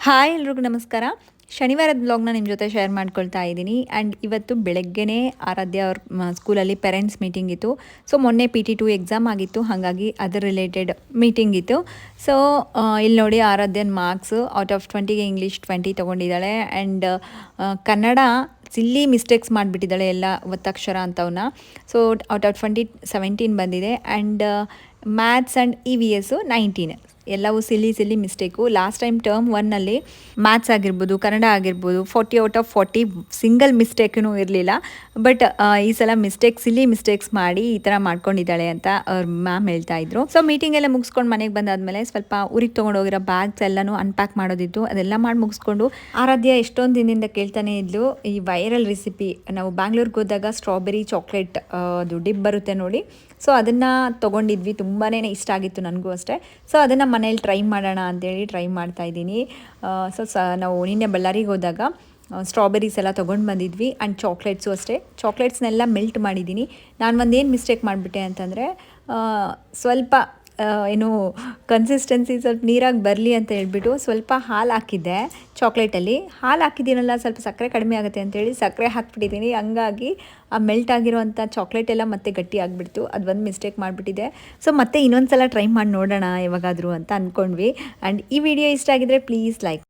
Hi ಎಲ್ರಿಗೂ ನಮಸ್ಕಾರ. ಶನಿವಾರದ ವ್ಲಾಗ್ನ ನಿಮ್ಮ ಜೊತೆ ಶೇರ್ ಮಾಡ್ಕೊಳ್ತಾ ಇದ್ದೀನಿ. ಆ್ಯಂಡ್ ಇವತ್ತು ಬೆಳಗ್ಗೆನೇ ಆರಾಧ್ಯ ಅವ್ರ ಸ್ಕೂಲಲ್ಲಿ ಪೇರೆಂಟ್ಸ್ ಮೀಟಿಂಗ್ ಇತ್ತು. ಸೊ ಮೊನ್ನೆ PT2 ಎಕ್ಸಾಮ್ ಆಗಿತ್ತು, ಹಾಗಾಗಿ ಅದರ ರಿಲೇಟೆಡ್ ಮೀಟಿಂಗ್ ಇತ್ತು. ಸೊ ಇಲ್ಲಿ ನೋಡಿ ಆರಾಧ್ಯನ ಮಾರ್ಕ್ಸು ಔಟ್ ಆಫ್ 20ಗೆ ಇಂಗ್ಲೀಷ್ 20 ತೊಗೊಂಡಿದ್ದಾಳೆ. ಆ್ಯಂಡ್ ಕನ್ನಡ ಸಿಲ್ಲಿ ಮಿಸ್ಟೇಕ್ಸ್ ಮಾಡಿಬಿಟ್ಟಿದ್ದಾಳೆ, ಎಲ್ಲ ಒತ್ತಕ್ಷರ ಅಂಥವನ್ನ. ಸೊ ಔಟ್ ಆಫ್ 20 17 ಬಂದಿದೆ. ಆ್ಯಂಡ್ ಮ್ಯಾಥ್ಸ್ ಆ್ಯಂಡ್ EVS 19 ಎಲ್ಲವೂ silly mistake. Last time term 1ನಲ್ಲಿ ಮ್ಯಾಥ್ಸ್ ಆಗಿರ್ಬೋದು, ಕನ್ನಡ ಆಗಿರ್ಬೋದು 40 ಔಟ್ ಆಫ್ 40 ಸಿಂಗಲ್ ಮಿಸ್ಟೇಕೂ ಇರಲಿಲ್ಲ. ಬಟ್ ಈ ಸಲ ಸಿಲ್ಲಿ ಮಿಸ್ಟೇಕ್ಸ್ ಮಾಡಿ ಈ ಥರ ಮಾಡ್ಕೊಂಡಿದ್ದಾಳೆ ಅಂತ ಅವ್ರ ಮ್ಯಾಮ್ ಹೇಳ್ತಾ ಇದ್ರು. ಸೊ ಮೀಟಿಂಗ್ ಎಲ್ಲ ಮುಗಿಸ್ಕೊಂಡು ಮನೆಗೆ ಬಂದಾದ್ಮೇಲೆ ಸ್ವಲ್ಪ ಊರಿಗೆ ತೊಗೊಂಡೋಗಿರೋ ಬ್ಯಾಗ್ಸ್ ಎಲ್ಲನೂ ಅನ್ಪ್ಯಾಕ್ ಮಾಡೋದಿತ್ತು. ಅದೆಲ್ಲ ಮಾಡಿ ಮುಗಿಸ್ಕೊಂಡು ಆರಾಧ್ಯ ಎಷ್ಟೊಂದು ದಿನದಿಂದ ಕೇಳ್ತಾನೆ ಇದ್ಲು ಈ ವೈರಲ್ ರೆಸಿಪಿ. ನಾವು ಬ್ಯಾಂಗ್ಳೂರ್ಗೆ ಹೋದಾಗ ಸ್ಟ್ರಾಬೆರಿ ಚಾಕ್ಲೇಟ್ ಅದು ಡಿಪ್ ಬರುತ್ತೆ ನೋಡಿ, ಸೊ ಅದನ್ನು ತೊಗೊಂಡಿದ್ವಿ. ತುಂಬಾ ಇಷ್ಟ ಆಗಿತ್ತು ನನಗೂ ಅಷ್ಟೇ. ಸೊ ಅದನ್ನು ಮನೇಲಿ ಟ್ರೈ ಮಾಡೋಣ ಅಂತೇಳಿ ಟ್ರೈ ಮಾಡ್ತಾಯಿದ್ದೀನಿ. ನಾವು ನಿನ್ನೆ ಬಳ್ಳಾರಿಗೆ ಹೋದಾಗ ಸ್ಟ್ರಾಬೆರೀಸ್ ಎಲ್ಲ ತೊಗೊಂಡು ಬಂದಿದ್ವಿ. ಆ್ಯಂಡ್ ಚಾಕ್ಲೇಟ್ಸು ಅಷ್ಟೇ, ಚಾಕ್ಲೇಟ್ಸ್ನೆಲ್ಲ ಮೆಲ್ಟ್ ಮಾಡಿದ್ದೀನಿ. ನಾನು ಒಂದೇನು ಮಿಸ್ಟೇಕ್ ಮಾಡಿಬಿಟ್ಟೆ ಅಂತಂದರೆ ಸ್ವಲ್ಪ ಏನು ಕನ್ಸಿಸ್ಟೆನ್ಸಿ ಸ್ವಲ್ಪ ನೀರಾಗಿ ಬರಲಿ ಅಂತ ಹೇಳ್ಬಿಟ್ಟು ಸ್ವಲ್ಪ ಹಾಲು ಹಾಕಿದ್ದೆ. ಚಾಕ್ಲೇಟಲ್ಲಿ ಹಾಲು ಹಾಕಿದ್ದೀನಲ್ಲ, ಸ್ವಲ್ಪ ಸಕ್ಕರೆ ಕಡಿಮೆ ಆಗುತ್ತೆ ಅಂತೇಳಿ ಸಕ್ಕರೆ ಹಾಕ್ಬಿಟ್ಟಿದ್ದೀನಿ. ಹಂಗಾಗಿ ಆ ಮೆಲ್ಟ್ ಆಗಿರೋವಂಥ ಚಾಕ್ಲೇಟ್ ಎಲ್ಲ ಮತ್ತೆ ಗಟ್ಟಿ ಆಗಿಬಿಡ್ತು. ಅದು ಒಂದು ಮಿಸ್ಟೇಕ್ ಮಾಡಿಬಿಟ್ಟಿದೆ. ಸೊ ಮತ್ತೆ ಇನ್ನೊಂದು ಸಲ ಟ್ರೈ ಮಾಡಿ ನೋಡೋಣ ಯಾವಾಗಾದರೂ ಅಂತ ಅಂದ್ಕೊಂಡ್ವಿ. ಆ್ಯಂಡ್ ಈ ವಿಡಿಯೋ ಇಷ್ಟ ಆಗಿದ್ರೆ ಪ್ಲೀಸ್ ಲೈಕ್